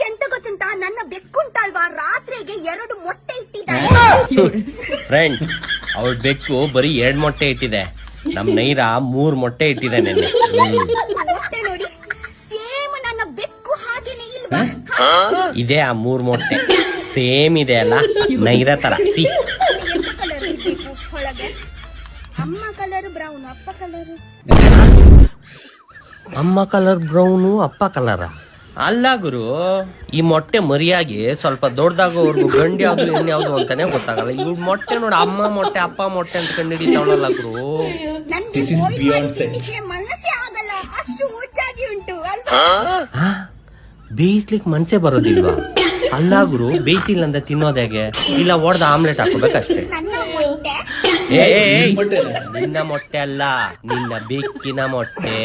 ಎಂತ ಗೊತ್ತುಂಟ, ನನ್ನ ಬೆಕ್ಕುಂಟಲ್ವಾ ರಾತ್ರಿಗೆ 2 ಮೊಟ್ಟೆ ಇಟ್ಟಿದ್ದಾಳೆ. ಫ್ರೆಂಡ್, ಅವಳ ಬೆಕ್ಕು ಬರೀ 2 ಮೊಟ್ಟೆ ಇಟ್ಟಿದೆ. ನಮ್ ನೈರ 3 ಮೊಟ್ಟೆ ಇಟ್ಟಿದೆ ನೆನ್ನೆ. ಮೊಟ್ಟೆ ನೋಡಿ ಸೇಮ್ ನನ್ನ ಬೆಕ್ಕು ಹಾಗೇನೆ ಇಲ್ವಾ? ಇದೇ ಆ 3 ಮೊಟ್ಟೆ ಸೇಮ್ ಇದೆ ಅಲ್ಲ, ನೈರ ತರ. ಸಿ ಎಂತ ಕಲರ್ ಇರ್ಬೇಕು ಒಳಗೆ? ಅಮ್ಮ ಕಲರ್ ಬ್ರೌನ್, ಅಪ್ಪ ಕಲರ್ ಅಮ್ಮ ಕಲರ್ ಬ್ರೌನು, ಅಪ್ಪ ಕಲರ ಅಲ್ಲ ಗುರು. ಈ ಮೊಟ್ಟೆ ಮರಿಯಾಗಿ ಸ್ವಲ್ಪ ದೊಡ್ಡದಾಗೋವರೆಗೂ ಗಂಡು ಯಾವ್ದು ಹೆಣ್ಣು ಯಾವ್ದು ಅಂತಾನೆ ಗೊತ್ತಾಗಲ್ಲ. ಇವ್ ಮೊಟ್ಟೆ ನೋಡಿ, ಅಮ್ಮ ಮೊಟ್ಟೆ ಅಪ್ಪ ಮೊಟ್ಟೆ ಅಂತ ಕಂಡು ಹಿಡಿತಾವಳಲ್ಲ ಗುರು. ಮನಸ್ಸೇ ಆಗಲ್ಲ, ಅಷ್ಟು ಹುಚ್ಚಾಗಿ ಉಂಟು ಅಲ್ವಾ? ಬೇಯಿಸ್ಲಿಕ್ಕೆ ಮನ್ಸೇ ಬರೋದಿಲ್ವಾ? ಅಲ್ಲ ಗುರು, ಬೇಯಿಸಿಲ್ಲ ಅಂತ ತಿನ್ನೋದು ಹೇಗೆ? ಇಲ್ಲ ಹೊಡೆದ ಆಮ್ಲೆಟ್ ಹಾಕೋಬೇಕಷ್ಟೇ. ನನ್ನ ಮೊಟ್ಟೆ ನಿನ್ನ ಮೊಟ್ಟೆ ಅಲ್ಲ, ನಿನ್ನ ಬೆಕ್ಕಿನ ಮೊಟ್ಟೆ.